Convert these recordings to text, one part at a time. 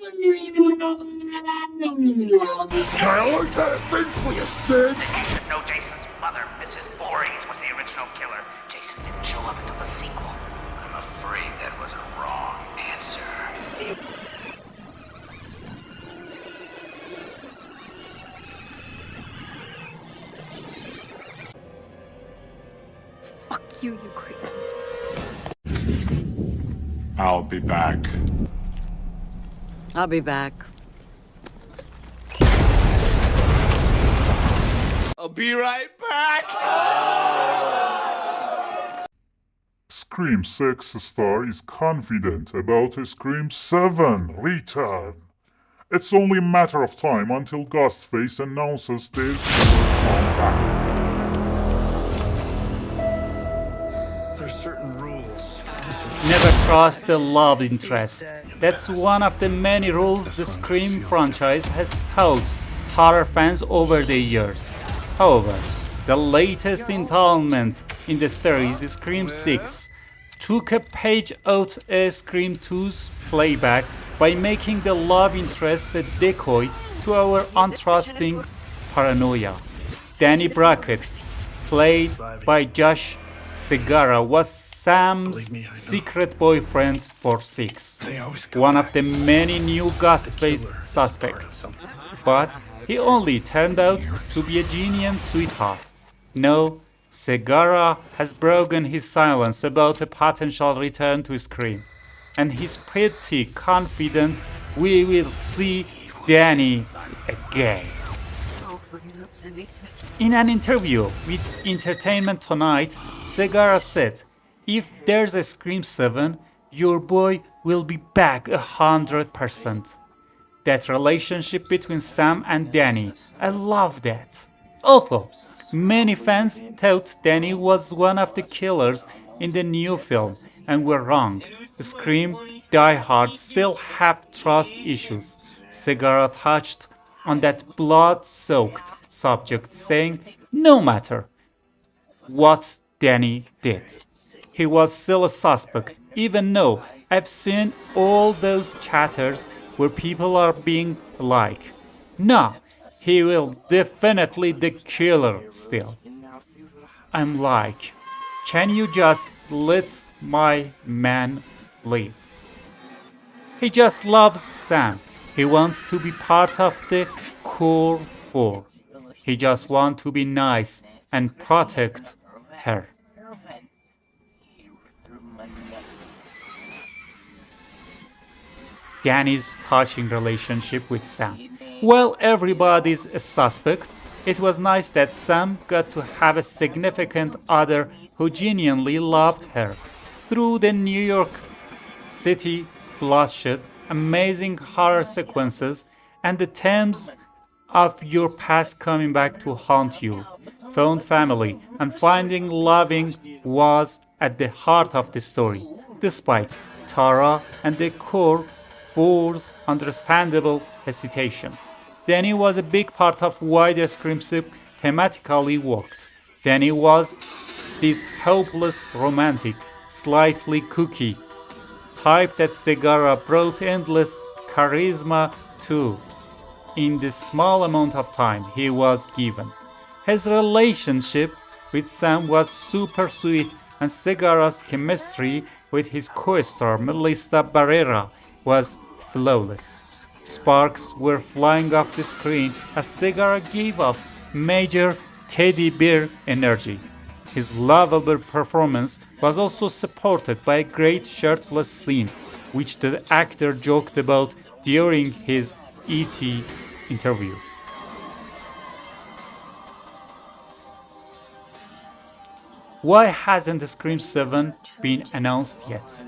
I always had a thing for you, Sid. You should know Jason's mother, Mrs. Voorhees, was the original killer. Jason didn't show up until the sequel. I'm afraid that was a wrong answer. Fuck you, you creep. I'll be back. I'll be back. I'll be right back! Scream 6 star is confident about a Scream 7 return. It's only a matter of time until Ghostface announces their comeback. There's certain rules. Never trust the love interest. That's one of the many rules the Scream franchise has taught horror fans over the years. However, the latest installment in the series, Scream 6, took a page out of Scream 2's playback by making the love interest a decoy to our untrusting paranoia. Danny Brackett, played by Josh Segarra, was Sam's secret boyfriend for 6, one of the many new Ghostface suspects. But he only turned out to be a genuine sweetheart. No, Segarra has broken his silence about a potential return to Scream, and he's pretty confident we will see Danny again. In an interview with Entertainment Tonight, Segarra said, "If there's a Scream 7, your boy will be back 100%. That relationship between Sam and Danny, I love that." Although many fans thought Danny was one of the killers in the new film and were wrong, Scream diehards still have trust issues. Segarra touched on that blood-soaked subject, saying, "No matter what Danny did, he was still a suspect, even though I've seen all those chatters where people are being like, no, he will definitely the killer still." I'm like, can you just let my man live? He just loves Sam. He wants to be part of the core four. He just wants to be nice and protect her. Danny's touching relationship with Sam. While everybody's a suspect, it was nice that Sam got to have a significant other who genuinely loved her. Through the New York City bloodshed, amazing horror sequences, and the themes of your past coming back to haunt you, found family and finding loving was at the heart of the story, despite Tara and the core four's understandable hesitation. Danny was a big part of why the Scream Sip thematically worked. Danny was this hopeless romantic, slightly kooky type that Segarra brought endless charisma to in the small amount of time he was given. His relationship with Sam was super sweet, and Segarra's chemistry with his co-star Melissa Barrera was flawless. Sparks were flying off the screen as Segarra gave off major teddy bear energy. His lovable performance was also supported by a great shirtless scene, which the actor joked about during his E.T. interview. Why hasn't Scream 7 been announced yet?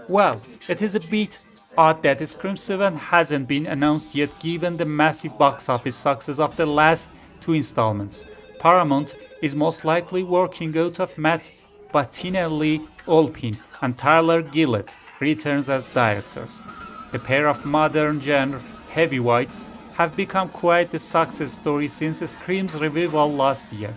Well, it is a bit odd that Scream 7 hasn't been announced yet given the massive box office success of the last two installments. Paramount is most likely working out of Matt Bettinelli-Olpin and Tyler Gillett returns as directors. The pair of modern genre heavyweights have become quite the success story since Scream's revival last year.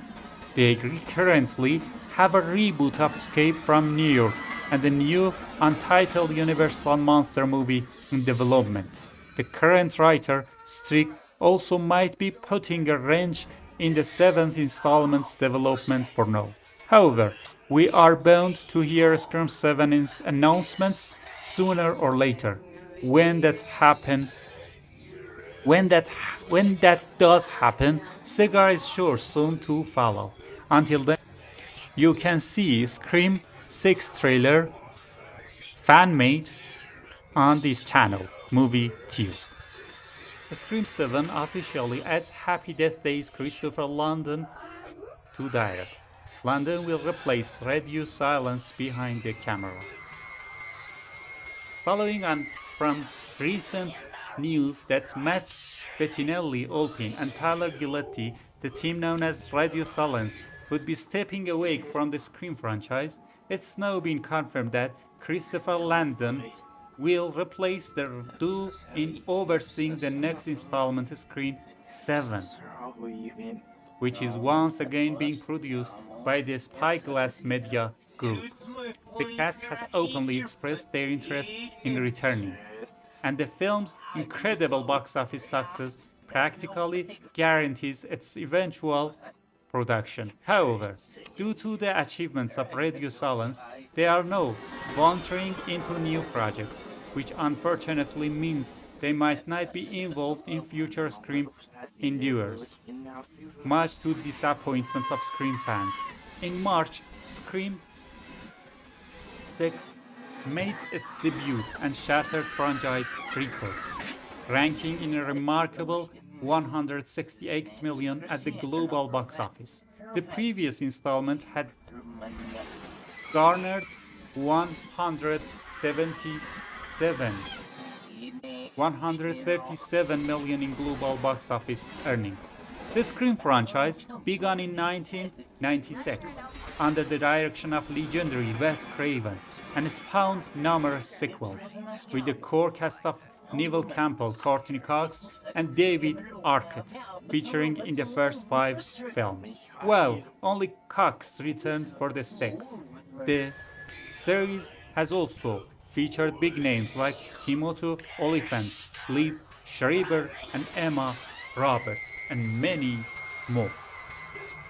They currently have a reboot of Escape from New York and a new untitled Universal monster movie in development. the current writer, Strick, also might be putting a wrench in the seventh installment's development for now. However, we are bound to hear Scream 7's announcements sooner or later. When that does happen, Cigar is sure soon to follow. Until then, you can see Scream 6 trailer fan-made on this channel, Moviee Tube. Scream 7 officially adds Happy Death Day's Christopher London to direct. London will replace Radio Silence behind the camera. Following on from recent news that Matt Bettinelli Olpin and Tyler Giletti, the team known as Radio Silence, would be stepping away from the Scream franchise, it's now been confirmed that Christopher Landon will replace the duo in overseeing the next installment, Scream 7, which is once again being produced by the Spyglass Media Group. The cast has openly expressed their interest in returning, and the film's incredible box office success practically guarantees its eventual production. However, due to the achievements of Radio Silence, they are now venturing into new projects, which unfortunately means they might not be involved in future Scream endeavors, much to the disappointment of Scream fans. In March, Scream 6 made its debut and shattered franchise record, ranking in a remarkable 168 million at the global box office. The previous installment had garnered 137 million in global box office earnings. The Scream franchise began in 1996 under the direction of legendary Wes Craven and spawned numerous sequels, with the core cast of Neve Campbell, Courtney Cox, and David Arquette featuring in the first 5 films. Well, only Cox returned for the 6th. The series has also featured big names like Timothy Olyphant, Liv Schreiber, and Emma Roberts, and many more.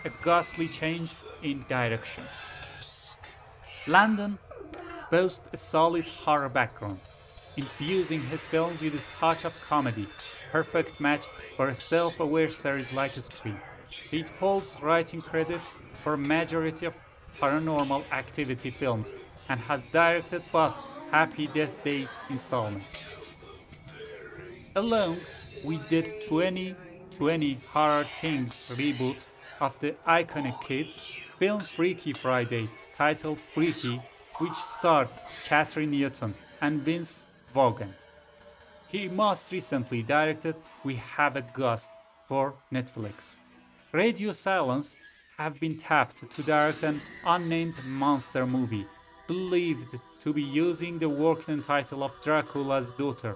A ghastly change in direction. Landon boasts a solid horror background, infusing his films with a touch of comedy, perfect match for a self-aware series like Scream. He holds writing credits for a majority of Paranormal Activity films and has directed both Happy Death Day installments. Along with the 2020 Horror Things reboot of the iconic kids film Freaky Friday, titled Freaky, which starred Catherine Newton and Vince Vaughn. He most recently directed We Have a Ghost for Netflix. Radio Silence have been tapped to direct an unnamed monster movie, believed to be using the working title of Dracula's Daughter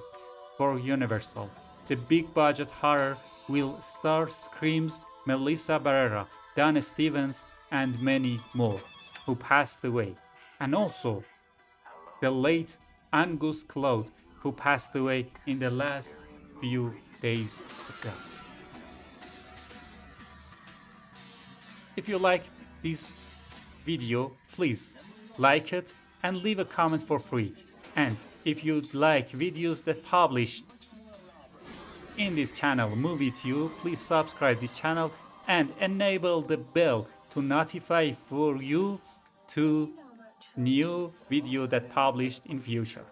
for Universal. The big-budget horror will star Scream's Melissa Barrera, Donna Stevens, and many more, who passed away, and also the late Angus Cloud, who passed away in the last few days ago. If you like this video, please like it and leave a comment for free. And if you'd like videos that published in this channel, Moviee Tube, please subscribe this channel and enable the bell to notify for you to new video that published in future.